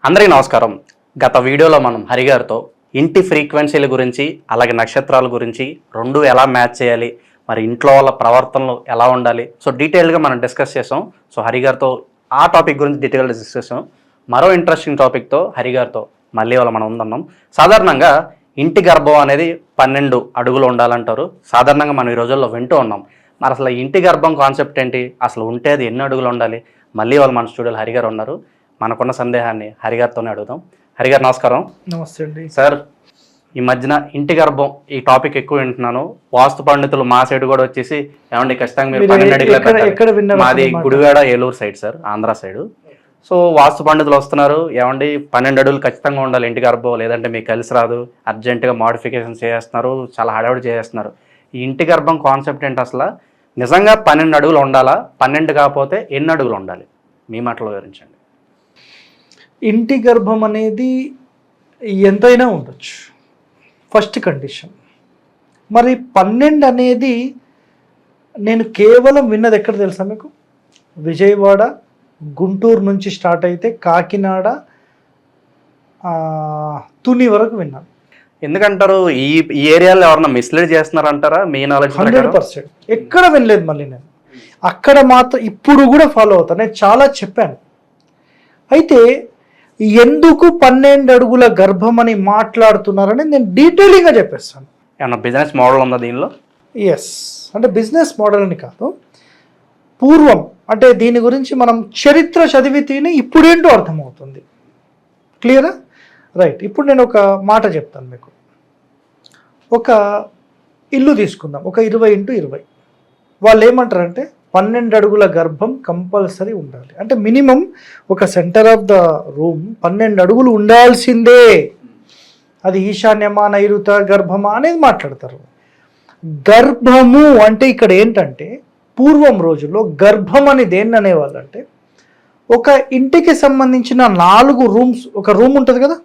అందరికీ నమస్కారం. గత వీడియోలో మనం హరిగారితో ఇంటి ఫ్రీక్వెన్సీల గురించి అలాగే నక్షత్రాల గురించి రెండు ఎలా మ్యాచ్ చేయాలి, మరి ఇంట్లో వాళ్ళ ప్రవర్తనలు ఎలా ఉండాలి, సో డీటెయిల్గా మనం డిస్కస్ చేసాం. సో హరిగారితో ఆ టాపిక్ గురించి డీటెయిల్గా డిస్కస్ చేసాం. మరో ఇంట్రెస్టింగ్ టాపిక్తో హరిగారితో మళ్ళీ వాళ్ళ మనం ఉందన్నాం. సాధారణంగా ఇంటి గర్భం అనేది 12 అడుగులు ఉండాలంటారు. సాధారణంగా మనం ఈ రోజుల్లో వింటూ ఉన్నాం. మరి అసలు ఇంటి గర్భం కాన్సెప్ట్ ఏంటి, అసలు ఉంటే అది ఎన్ని అడుగులు ఉండాలి? మళ్ళీ వాళ్ళు మన స్టూడియోలో హరిగారు ఉన్నారు. మనకున్న సందేహాన్ని హరిగారితోనే అడుగుదాం. హరిగారు నమస్కారం. నమస్తే అండి సార్. ఈ మధ్యన ఇంటి గర్భం ఈ టాపిక్ ఎక్కువ వింటున్నాను. వాస్తు పండితులు మా సైడ్ కూడా వచ్చేసి ఏమండి ఖచ్చితంగా మీరు 12 అడుగులు కట్టాలి. మాది Gudivada Eluru side sir, Andhra side. So vastu పండితులు వస్తున్నారు, ఏమండి 12 అడుగులు ఖచ్చితంగా ఉండాలి ఇంటి గర్భం, లేదంటే మీకు కలిసి రాదు, అర్జెంటుగా మోడిఫికేషన్ చేస్తున్నారు, చాలా హడావుడి చేస్తున్నారు. ఈ ఇంటి గర్భం కాన్సెప్ట్ ఏంటి అసలు? నిజంగా 12 అడుగులు ఉండాలా? 12 కాకపోతే ఎన్ని అడుగులు ఉండాలి? మీ మాటలో వివరించండి. ఇంటి గర్భం అనేది ఎంతైనా ఉండొచ్చు, ఫస్ట్ కండిషన్. మరి 12 అనేది నేను కేవలం విన్నది ఎక్కడ తెలుసా మీకు? విజయవాడ, గుంటూరు నుంచి స్టార్ట్ అయితే కాకినాడ, తుని వరకు విన్నాను. ఎందుకంటారు? ఈ ఏరియాలో ఎవరన్నా మిస్లీడ్ చేస్తున్నారు అంటారా? మీ నాలెడ్జ్ 100% ఎక్కడ వినలేదు. మళ్ళీ నేను అక్కడ మాత్రం ఇప్పుడు కూడా ఫాలో అవుతాను. నేను చాలా చెప్పాను. అయితే ఎందుకు 12 అడుగుల గర్భం అని మాట్లాడుతున్నారని నేను డీటెయిలింగ్గా చెప్పేస్తాను. ఏమన్నా బిజినెస్ మోడల్ ఉందా దీనిలో? ఎస్, అంటే బిజినెస్ మోడల్ అని కాదు, పూర్వం అంటే దీని గురించి మనం చరిత్ర చదివితేనే ఇప్పుడేంటో అర్థమవుతుంది. క్లియరా? రైట్. ఇప్పుడు నేను ఒక మాట చెప్తాను మీకు. ఒక ఇల్లు తీసుకుందాం, ఒక 20x20. వాళ్ళు ఏమంటారంటే 12 అడుగుల గర్భం కంపల్సరీ ఉండాలి. అంటే మినిమం ఒక సెంటర్ ఆఫ్ ద రూమ్ 12 అడుగులు ఉండాల్సిందే. అది ఈశాన్యమా, నైరుత, గర్భమా అనేది మాట్లాడతారు. గర్భము అంటే ఇక్కడ ఏంటంటే పూర్వం రోజుల్లో గర్భం అని దేన్ని అనేవాళ్ళు అంటే, ఒక ఇంటికి సంబంధించిన 4 రూమ్స్, ఒక రూమ్ ఉంటుంది కదా,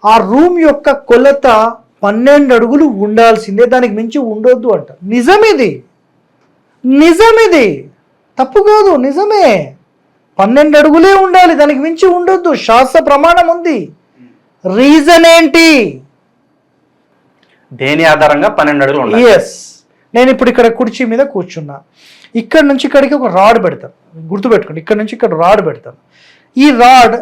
ఆ రూమ్ యొక్క కొలత 12 అడుగులు ఉండాల్సిందే, దానికి మించి ఉండొద్దు అంట. నిజమిది, తప్పు కాదు, నిజమే. 12 అడుగులే ఉండాలి, దానికి మించి ఉండొద్దు, శాస్త్ర ప్రమాణం ఉంది. రీజన్ ఏంటి? దేని ఆధారంగా 12 అడుగులు ఉండాలి? ఎస్, నేను ఇప్పుడు ఇక్కడ కుర్చీ మీద కూర్చున్నా, ఇక్కడ నుంచి ఇక్కడికి ఒక రాడ్ పెడతాను, గుర్తుపెట్టుకోండి. ఇక్కడ నుంచి ఇక్కడ రాడ్ పెడతాను. ఈ రాడ్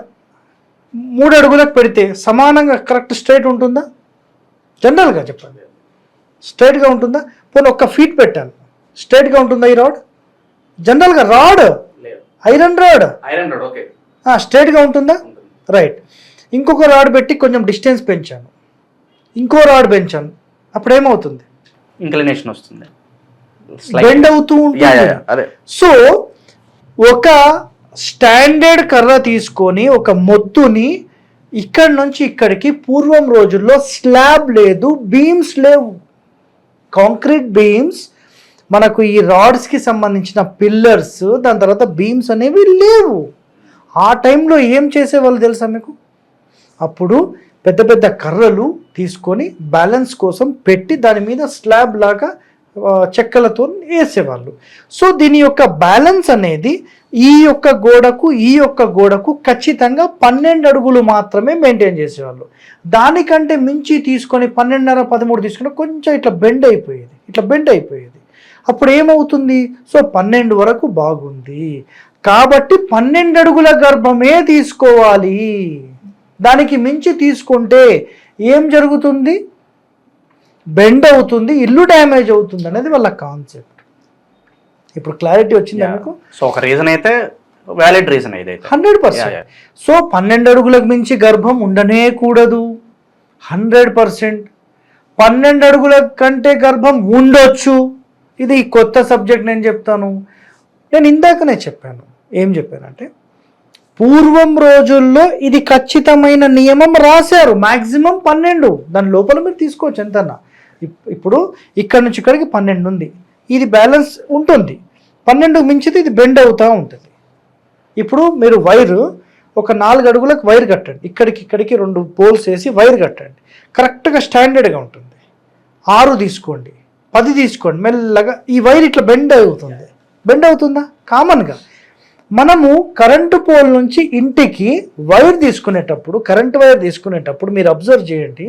3 అడుగులకు పెడితే సమానంగా కరెక్ట్ స్ట్రైట్ ఉంటుందా? జనరల్గా చెప్పండి, స్ట్రైట్గా ఉంటుందా? పోనీ ఒక్క ఫీట్ పెట్టాను, స్ట్రైట్గా ఉంటుందా ఈ రాడ్? జనరల్గా రాడ్ ఐరన్ రాడ్ స్ట్రైట్గా ఉంటుందా? రైట్. ఇంకొక రాడ్ పెట్టి కొంచెం డిస్టెన్స్ పెంచాను, ఇంకో రాడ్ పెంచాను, అప్పుడు ఏమవుతుంది? ఇంక్లినేషన్ వస్తుంది, బెండ్ అవుతూ ఉంటుంది. సో ఒక స్టాండర్డ్ కర్ర తీసుకొని ఒక మొత్తుని ఇక్కడి నుంచి ఇక్కడికి, పూర్వం రోజుల్లో స్లాబ్ లేదు, బీమ్స్ లేవు, కాంక్రీట్ బీమ్స్, మనకు ఈ రాడ్స్కి సంబంధించిన పిల్లర్స్, దాని తర్వాత బీమ్స్ అనేవి లేవు. ఆ టైంలో ఏం చేసేవాళ్ళు తెలుసా మీకు? అప్పుడు పెద్ద పెద్ద కర్రలు తీసుకొని బ్యాలెన్స్ కోసం పెట్టి దాని మీద స్లాబ్ లాగా చెక్కలతో వేసేవాళ్ళు. సో దీని యొక్క బ్యాలెన్స్ అనేది ఈ యొక్క గోడకు ఖచ్చితంగా 12 అడుగులు మాత్రమే మెయింటైన్ చేసేవాళ్ళు. దానికంటే మించి తీసుకొని 12.5, 13 తీసుకుని కొంచెం ఇట్లా బెండ్ అయిపోయేది. అప్పుడు ఏమవుతుంది? సో 12 వరకు బాగుంది కాబట్టి 12 అడుగుల గర్భమే తీసుకోవాలి. దానికి మించి తీసుకుంటే ఏం జరుగుతుంది? బెండ్ అవుతుంది, ఇల్లు డ్యామేజ్ అవుతుంది అనేది వాళ్ళ కాన్సెప్ట్. ఇప్పుడు క్లారిటీ వచ్చింది మీకు? సో ఒక రీజన్ అయితే వ్యాలిడ్ రీజన్ అయితే 100%. సో 12 అడుగులకు మించి గర్భం ఉండనే కూడదు 100%. 12 అడుగుల కంటే గర్భం ఉండొచ్చు. ఇది కొత్త సబ్జెక్ట్ నేను చెప్తాను. నేను ఇందాకనే చెప్పాను. ఏం చెప్పానంటే పూర్వం రోజుల్లో ఇది ఖచ్చితమైన నియమం రాశారు, మ్యాక్సిమం 12, దాని లోపల మీరు తీసుకోవచ్చు ఎంతన్నా. ఇప్పుడు ఇక్కడ నుంచి ఇక్కడికి 12 ఉంది, ఇది బ్యాలెన్స్ ఉంటుంది. 12 మించితే ఇది బెండ్ అవుతూ ఉంటుంది. ఇప్పుడు మీరు వైరు ఒక 4 అడుగులకు వైర్ కట్టండి, ఇక్కడికి 2 పోల్స్ వేసి వైర్ కట్టండి, కరెక్ట్గా స్టాండర్డ్గా ఉంటుంది. 6 తీసుకోండి, 10 తీసుకోండి, మెల్లగా ఈ వైర్ ఇట్లా బెండ్ అవుతుందా? కామన్గా మనము కరెంటు పోల్ నుంచి ఇంటికి వైర్ తీసుకునేటప్పుడు, కరెంటు వైర్ తీసుకునేటప్పుడు మీరు అబ్జర్వ్ చేయండి,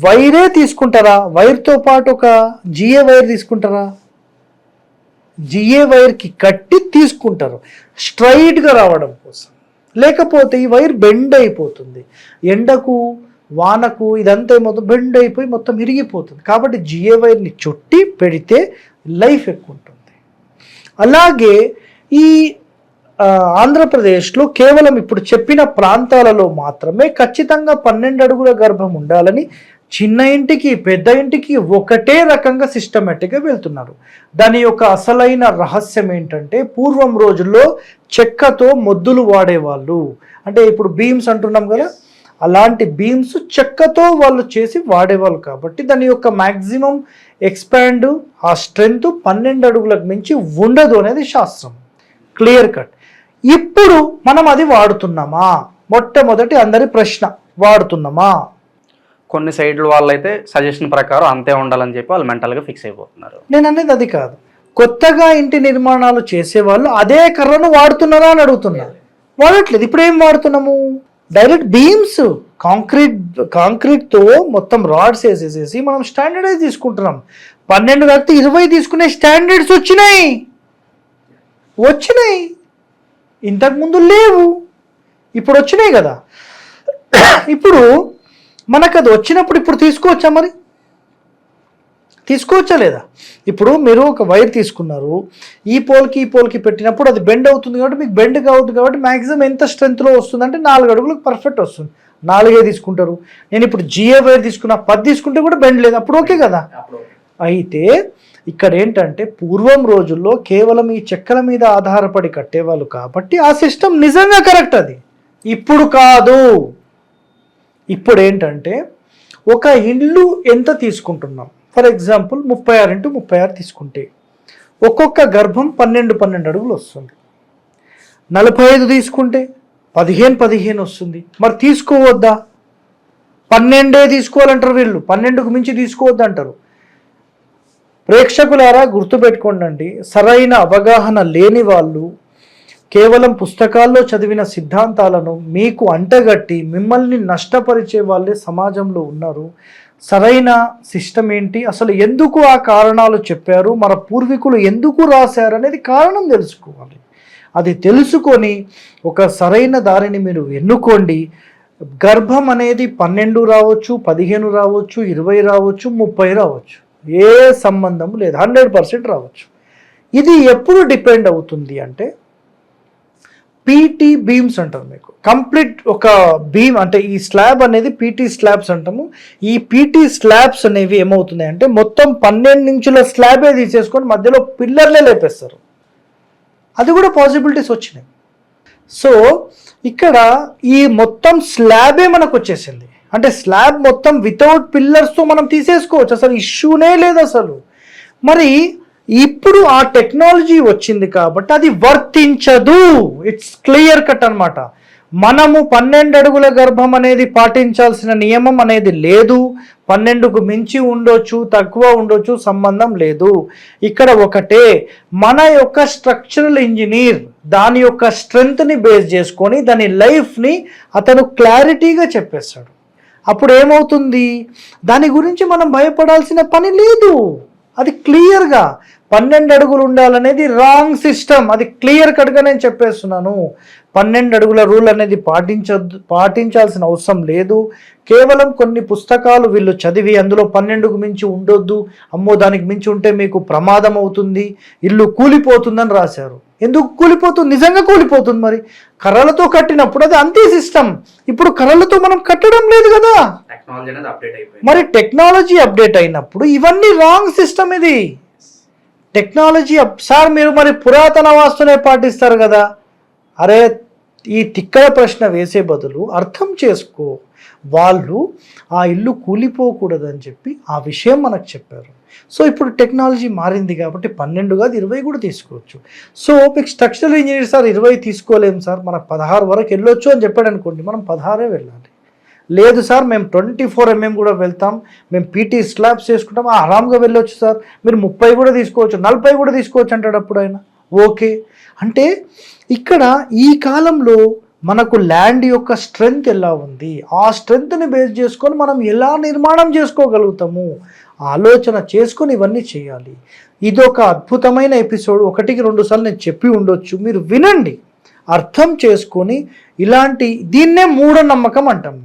వైరే తీసుకుంటారా, వైర్తో పాటు ఒక జిఏ వైర్ తీసుకుంటారా? జిఏ వైర్కి కట్టి తీసుకుంటారు స్ట్రైట్గా రావడం కోసం. లేకపోతే ఈ వైర్ బెండ్ అయిపోతుంది, ఎండకు వానకు ఇదంతా ఏమవుతుంది, బెండ్ అయిపోయి మొత్తం ఇరిగిపోతుంది. కాబట్టి జిఏ వైర్ని చుట్టి పెడితే లైఫ్ ఎక్కువ ఉంటుంది. అలాగే ఈ ఆంధ్రప్రదేశ్లో కేవలం ఇప్పుడు చెప్పిన ప్రాంతాలలో మాత్రమే ఖచ్చితంగా 12 అడుగుల గర్భం ఉండాలని చిన్న ఇంటికి పెద్ద ఇంటికి ఒకటే రకంగా సిస్టమేటిక్గా వెళ్తున్నారు. దాని యొక్క అసలైన రహస్యం ఏంటంటే, పూర్వం రోజుల్లో చెక్కతో మొద్దులు వాడేవాళ్ళు. అంటే ఇప్పుడు బీమ్స్ అంటున్నాం కదా, అలాంటి బీమ్స్ చెక్కతో వాళ్ళు చేసి వాడేవాళ్ళు. కాబట్టి దాని యొక్క మ్యాక్సిమం ఎక్స్పాండ్ ఆ స్ట్రెంగ్త్ 12 అడుగులకు మించి ఉండదు అనేది శాస్త్రం, క్లియర్ కట్. ఇప్పుడు మనం అది వాడుతున్నామా? మొట్టమొదటి అందరి ప్రశ్న, వాడుతున్నామా? కొన్ని సైడ్ల వాళ్ళు అయితే సజెషన్ ప్రకారం అంతే ఉండాలని చెప్పి వాళ్ళు మెంటల్గా ఫిక్స్ అయిపోతున్నారు. నేను అనేది అది కాదు, కొత్తగా ఇంటి నిర్మాణాలు చేసేవాళ్ళు అదే కర్రను వాడుతున్నారా అని అడుగుతున్నారు. వాడట్లేదు. ఇప్పుడు ఏం వాడుతున్నాము? డైరెక్ట్ బీమ్స్, కాంక్రీట్తో మొత్తం రాడ్స్ వేసేసేసి మనం స్టాండర్డైజ్ తీసుకుంటున్నాం. 12 కాకపోతే 20 తీసుకునే స్టాండర్డ్స్ వచ్చినాయి. ఇంతకుముందు లేవు, ఇప్పుడు వచ్చినాయి కదా. ఇప్పుడు మనకు అది వచ్చినప్పుడు ఇప్పుడు తీసుకోవచ్చా? మరి తీసుకోవచ్చా లేదా? ఇప్పుడు మీరు ఒక వైర్ తీసుకున్నారు, ఈ పోల్కి పెట్టినప్పుడు అది బెండ్ అవుతుంది కాబట్టి మీకు బెండ్ అవుతుంది కాబట్టి మ్యాక్సిమం ఎంత స్ట్రెంత్లో వస్తుంది అంటే 4 అడుగులకు పర్ఫెక్ట్ వస్తుంది. 4 తీసుకుంటారు. నేను ఇప్పుడు జిఏ వైర్ తీసుకున్నా, 10 తీసుకుంటే కూడా బెండ్ లేదు, అప్పుడు ఓకే కదా. అయితే ఇక్కడ ఏంటంటే పూర్వం రోజుల్లో కేవలం ఈ చెక్కల మీద ఆధారపడి కట్టేవాళ్ళు కాబట్టి ఆ సిస్టమ్ నిజంగా కరెక్ట్. అది ఇప్పుడు కాదు. ఇప్పుడు ఏంటంటే ఒక ఇల్లు ఎంత తీసుకుంటున్నాం, ఫర్ ఎగ్జాంపుల్ 36x36 తీసుకుంటే ఒక్కొక్క గర్భం 12 అడుగులు వస్తుంది. 45 తీసుకుంటే 15 వస్తుంది. మరి తీసుకోవద్దా? 12 తీసుకోవాలంటారు వీళ్ళు, 12కు మించి తీసుకోవద్దు అంటారు. ప్రేక్షకులారా గుర్తుపెట్టుకోండి, సరైన అవగాహన లేని వాళ్ళు కేవలం పుస్తకాల్లో చదివిన సిద్ధాంతాలను మీకు అంటగట్టి మిమ్మల్ని నష్టపరిచే వాళ్ళే సమాజంలో ఉన్నారు. సరైన సిస్టమ్ ఏంటి, అసలు ఎందుకు ఆ కారణాలు చెప్పారు, మన పూర్వీకులు ఎందుకు రాశారు అనేది కారణం తెలుసుకోవాలి. అది తెలుసుకొని ఒక సరైన దారిని మీరు ఎన్నుకోండి. గర్భం అనేది 12 రావచ్చు, 15 రావచ్చు, 20 రావచ్చు, 30 రావచ్చు, ఏ సంబంధం లేదు, 100% రావచ్చు. ఇది ఎప్పుడు డిపెండ్ అవుతుంది అంటే పీటీ బీమ్స్ అంటారు. మీకు కంప్లీట్ ఒక బీమ్ అంటే ఈ స్లాబ్ అనేది పీటీ స్లాబ్స్ అంటాము. ఈ పీటీ స్లాబ్స్ అనేవి ఏమవుతున్నాయి అంటే మొత్తం 12 ఇంచుల స్లాబే తీసేసుకొని మధ్యలో పిల్లర్లే లేపేస్తారు. అది కూడా పాసిబిలిటీస్ వచ్చినాయి. సో ఇక్కడ ఈ మొత్తం స్లాబే మనకు వచ్చేసింది. అంటే స్లాబ్ మొత్తం వితౌట్ పిల్లర్స్తో మనం తీసేసుకోవచ్చు, అసలు ఇష్యూనే లేదు అసలు. మరి ఇప్పుడు ఆ టెక్నాలజీ వచ్చింది కాబట్టి అది వర్తించదు. ఇట్స్ క్లియర్ కట్ అనమాట. మనము 12 అడుగుల గర్భం అనేది పాటించాల్సిన నియమం అనేది లేదు. 12కు మించి ఉండొచ్చు, తక్కువ ఉండొచ్చు, సంబంధం లేదు. ఇక్కడ ఒకటే, మన యొక్క స్ట్రక్చరల్ ఇంజనీర్ దాని యొక్క స్ట్రెంగ్త్ని బేస్ చేసుకొని దాని లైఫ్ని అతను క్లారిటీగా చెప్పేస్తాడు. అప్పుడు ఏమవుతుంది, దాని గురించి మనం భయపడాల్సిన పని లేదు. అది క్లియర్గా 12 అడుగులు ఉండాలనేది రాంగ్ సిస్టమ్. అది క్లియర్ కట్గా నేను చెప్పేస్తున్నాను. 12 అడుగుల రూల్ అనేది పాటించాల్సిన అవసరం లేదు. కేవలం కొన్ని పుస్తకాలు వీళ్ళు చదివి అందులో 12కు మించి ఉండొద్దు, అమ్మో దానికి మించి ఉంటే మీకు ప్రమాదం అవుతుంది, ఇల్లు కూలిపోతుందని రాశారు. ఎందుకు కూలిపోతుంది? నిజంగా కూలిపోతుంది. మరి కర్రలతో కట్టినప్పుడు అది అంతే సిస్టమ్. ఇప్పుడు కర్రలతో మనం కట్టడం లేదు కదా. మరి టెక్నాలజీ అప్డేట్ అయినప్పుడు ఇవన్నీ రాంగ్ సిస్టమ్. ఇది టెక్నాలజీ సార్ మీరు మరి పురాతన వాస్తునే పాటిస్తారు కదా. అరే ఈ తిక్కల ప్రశ్న వేసే బదులు అర్థం చేసుకో, వాళ్ళు ఆ ఇల్లు కూలిపోకూడదని చెప్పి ఆ విషయం మనకు చెప్పారు. సో ఇప్పుడు టెక్నాలజీ మారింది కాబట్టి 12 కాదు 20 కూడా తీసుకోవచ్చు. సో మీకు స్ట్రక్చరల్ ఇంజనీర్ సార్ 20 తీసుకోలేము సార్, మనకు 16 వరకు వెళ్ళొచ్చు అని చెప్పాడు అనుకోండి, మనం 16 వెళ్ళాలి. లేదు సార్ మేము 24 mm కూడా వెళ్తాం, మేము పీటీ స్లాబ్స్ చేసుకుంటాం, ఆరామ్గా వెళ్ళొచ్చు సార్, మీరు 30 కూడా తీసుకోవచ్చు, 40 కూడా తీసుకోవచ్చు అంటాడు. అప్పుడు ఆయన ఓకే. అంటే ఇక్కడ ఈ కాలంలో మనకు ల్యాండ్ యొక్క స్ట్రెంగ్త్ ఎలా ఉంది, ఆ స్ట్రెంగ్త్ని బేస్ చేసుకొని మనం ఎలా నిర్మాణం చేసుకోగలుగుతాము ఆలోచన చేసుకొని ఇవన్నీ చేయాలి. ఇదొక అద్భుతమైన ఎపిసోడ్. 1-2 సార్లు నేను చెప్పి ఉండొచ్చు, మీరు వినండి, అర్థం చేసుకొని ఇలాంటి దీన్నే మూఢనమ్మకం అంటాం.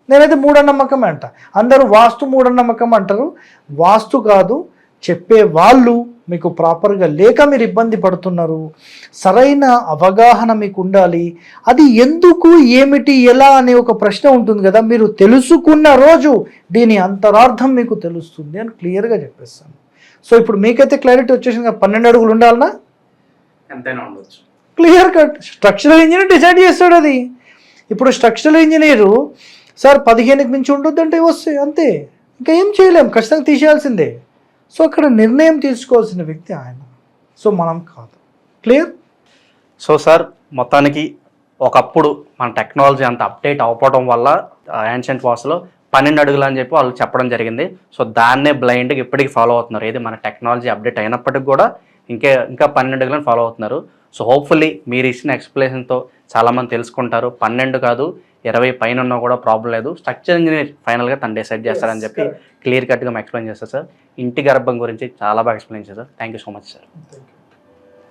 నేనైతే మూఢనమ్మకం అంట. అందరూ వాస్తు మూఢనమ్మకం అంటారు. వాస్తు కాదు, చెప్పే వాళ్ళు మీకు ప్రాపర్గా లేక మీరు ఇబ్బంది పడుతున్నారు. సరైన అవగాహన మీకు ఉండాలి. అది ఎందుకు, ఏమిటి, ఎలా అనే ఒక ప్రశ్న ఉంటుంది కదా, మీరు తెలుసుకున్న రోజు దీని అంతరార్థం మీకు తెలుస్తుంది అని క్లియర్గా చెప్పేస్తాను. సో ఇప్పుడు మీకైతే క్లారిటీ వచ్చేసింది కదా, 12 అడుగులు ఉండాలనా, ఎంతైనా ఉండొచ్చు, clear cut. Structural engineer decide చేస్తాడు అది. ఇప్పుడు స్ట్రక్చరల్ ఇంజనీరు సార్ 15కి మించి ఉండొద్దంటే వస్తాయి, అంతే, ఇంకా ఏం చేయలేం, ఖచ్చితంగా తీసేయాల్సిందే. సో అక్కడ నిర్ణయం తీసుకోవాల్సిన వ్యక్తి ఆయన, సో మనం కాదు. క్లియర్? సో సార్ మొత్తానికి ఒకప్పుడు మన టెక్నాలజీ అంత అప్డేట్ అవ్వడం వల్ల యాన్షియంట్ వాస్తులో 12 అడుగులు అని చెప్పి వాళ్ళు చెప్పడం జరిగింది. సో దాన్నే బ్లైండ్గా ఇప్పటికీ ఫాలో అవుతున్నారు. ఏది మన టెక్నాలజీ అప్డేట్ అయినప్పటికి కూడా ఇంకా 12 అడుగులను ఫాలో అవుతున్నారు. సో హోప్ఫుల్లీ మీరు ఇచ్చిన ఎక్స్ప్లెనేషన్తో చాలామంది తెలుసుకుంటారు. 12 కాదు 20 పైన ఉన్నా కూడా ప్రాబ్లం లేదు, స్ట్రక్చర్ ఇంజనీర్ ఫైనల్గా తను డిసైడ్ చేస్తారని చెప్పి క్లియర్ కట్గా ఎక్స్ప్లెయిన్ చేస్తారు సార్. ఇంటి గర్భం గురించి చాలా బాగా ఎక్స్ప్లెయిన్ చేశారు. Thank you so much sir.